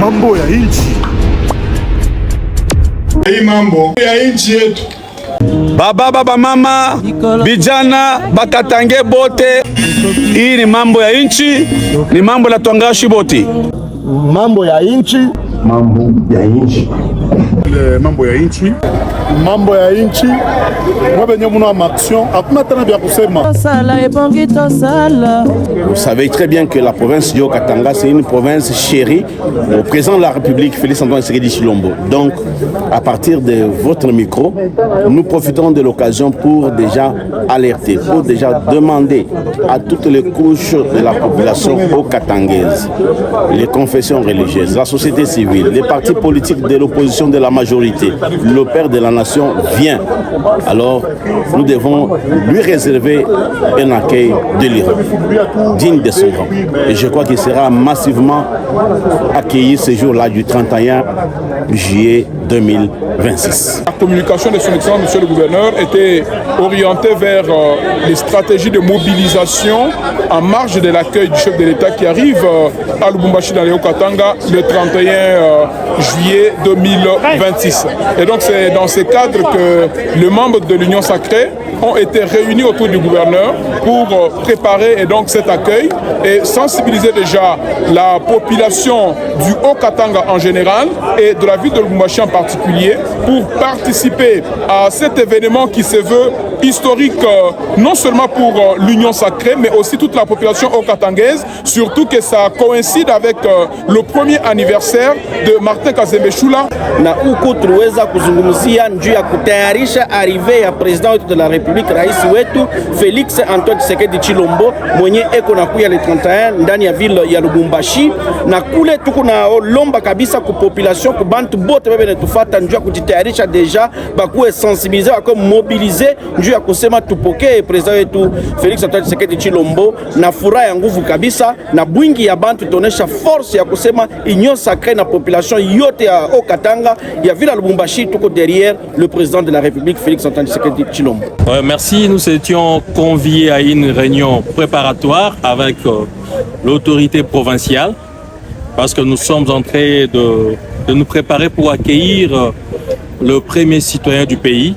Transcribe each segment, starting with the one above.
mambo ya nchi. Hii mambo ya nchi yetu. Baba mama vijana bakatange bote, hii ni mambo ya nchi, ni mambo la twangashi bote. Mambo ya nchi, Mambo ya nchi. mambo ya nchi, mambo ya nchi. Mwabenye muna maction hakuna tena vya kusema. Vous savez très bien que la province du Haut-Katanga, c'est une province chérie au président de la République, Félix-Antoine Tshisekedi Tshilombo. Donc, à partir de votre micro, nous profitons de l'occasion pour déjà alerter, pour déjà demander à toutes les couches de la population haut-katangaise, les confessions religieuses, la société civile, les partis politiques de l'opposition de la majorité, le père de la nation vient. Alors, nous devons lui réserver un accueil délirant, digne de son rang. Et je crois qu'il sera massivement accueilli ce jour-là du 31 juillet 2026. La communication de son excellence, monsieur le gouverneur, était orientée vers les stratégies de mobilisation en marge de l'accueil du chef de l'État qui arrive à Lubumbashi dans le Haut-Katanga le 31 juillet 2026. Et donc c'est dans ce cadre que les membres de l'Union sacrée ont été réunis autour du gouverneur pour préparer et donc cet accueil et sensibiliser déjà la population du Haut-Katanga en général et de la ville de Lubumbashi en particulier pour participer à cet événement qui se veut historique non seulement pour l'Union sacrée mais aussi toute la population haut-katangaise, surtout que ça coïncide avec le premier anniversaire de Martin Kazembe Shula. Na huko tuliweza kuzungumzia njuu ya kutayarisha arrivée ya president wetu de la Republique, rais wetu Felix Antoine Tshisekedi Tshilombo mwenye eko na kuya le 31 ndani ya ville ya Lubumbashi, na kule tuko na lomba kabisa ku population ku bantu bote bebe netufata njuu ya kujitayarisha deja bakuwe sensibiliser bako mobiliser njuu ya kusema tupokee president wetu Felix Antoine Tshisekedi Tshilombo na furaha ya nguvu kabisa na bwingi ya bantu tonesha force ya kusema Union sacrée na population yote ya Haut-Katanga ya ville ya Lubumbashi tuko derrière le président de la République Félix Antoine Tshisekedi Tshilombo. Merci, nous étions conviés à une réunion préparatoire avec l'autorité provinciale parce que nous sommes en train de nous préparer pour accueillir le premier citoyen du pays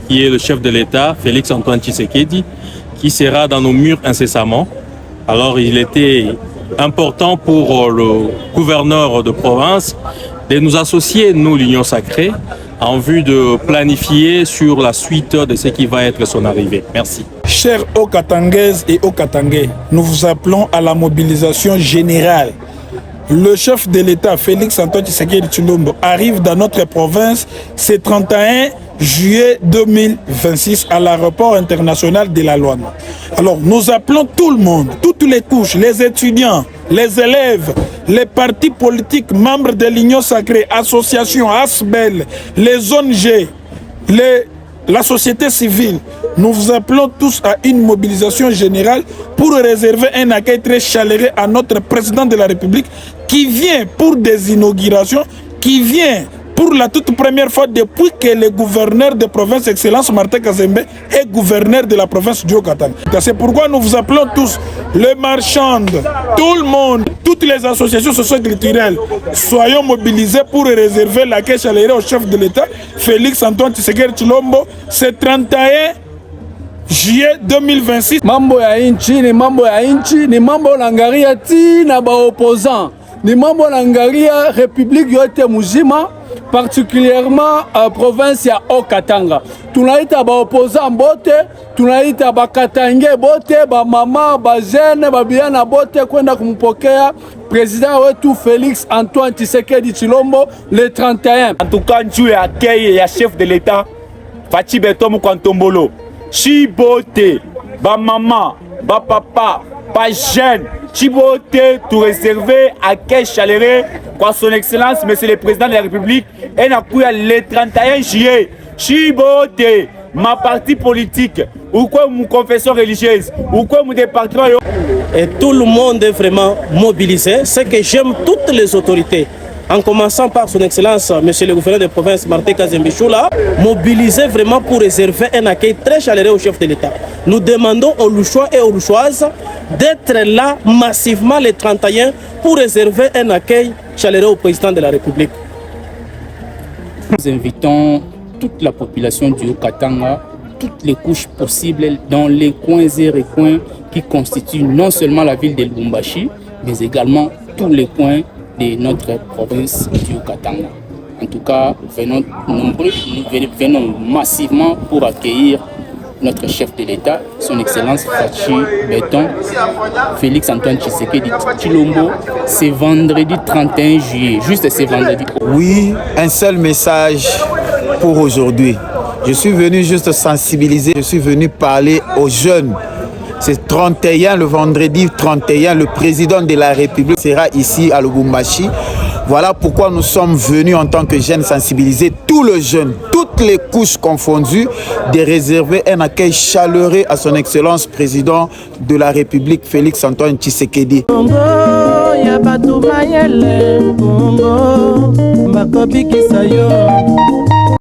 qui est le chef de l'État, Félix Antoine Tshisekedi, qui sera dans nos murs incessamment. Alors il était important pour le gouverneur de province de nous associer, nous l'Union sacrée, en vue de planifier sur la suite de ce qui va être son arrivée. Merci. Chers Haut-Katangaises et Haut-Katangais, nous vous appelons à la mobilisation générale. Le chef de l'État, Félix Antoine Tshisekedi Tshilombo, arrive dans notre province ce 31 juillet 2026 à l'aéroport international de la Loane. Alors nous appelons tout le monde, toutes les couches, les étudiants, les élèves, les partis politiques, membres de l'Union sacrée, associations, ASBEL, les ONG, la société civile. Nous vous appelons tous à une mobilisation générale pour réserver un accueil très chaleureux à notre président de la République qui vient pour des inaugurations, qui vient pour la toute première fois depuis que le gouverneur de province, Excellence Martin Kazembe, est gouverneur de la province du Haut-Katanga. C'est pourquoi nous vous appelons tous, les marchands, tout le monde, toutes les associations socio-culturelles, soyons mobilisés pour réserver l'accueil chaleureux au chef de l'État, Félix Antoine Tshisekedi Tshilombo, ce 31 juillet 2026. Mambo ya inchi ni mambo ya inchi, ni mambo langaria ti na ba opposant, ni mambo langaria République yote muzima, particulièrement province ya Haut-Katanga. Tunaita ba opposant bote, tunaita ba katange bote, ba mama, ba jeune, ba biana bote kwenda kumpokea président wetu Félix Antoine Tshisekedi Tshilombo le 31. En tout cas, njuu ya accueil ya chef de l'État Fachi Betomu Kwantombolo. Chibote, ba maman, ba papa, ba jeune, Chibote, tout réservé à quel chaleureux, quoi son excellence, monsieur le président de la République, et n'a pu le 31 juillet. Chibote, ma partie politique, ou quoi mon confession religieuse, ou quoi mon département. Et tout le monde est vraiment mobilisé. C'est que j'aime toutes les autorités, en commençant par son excellence, monsieur le gouverneur de province Martin Kazembe Shula, mobilisé vraiment pour réserver un accueil très chaleureux au chef de l'État. Nous demandons aux Louchois et aux Louchoises d'être là massivement le 31 pour réserver un accueil chaleureux au président de la République. Nous invitons toute la population du Haut-Katanga, toutes les couches possibles dans les coins et recoins qui constituent non seulement la ville de Lubumbashi, mais également tous les coins de notre province du Haut-Katanga. En tout cas, venons nombreux, nous venons massivement pour accueillir notre chef de l'État, son Excellence Fachi Beton, Félix Antoine Tshisekedi Tshilombo, c'est vendredi 31 juillet, juste ce vendredi. Oui, un seul message pour aujourd'hui. Je suis venu juste sensibiliser, je suis venu parler aux jeunes. C'est 31, le vendredi 31, le président de la République sera ici à Lubumbashi. Voilà pourquoi nous sommes venus en tant que jeunes sensibiliser tous les jeunes, toutes les couches confondues, de réserver un accueil chaleureux à son Excellence président de la République, Félix Antoine Tshisekedi. Congo,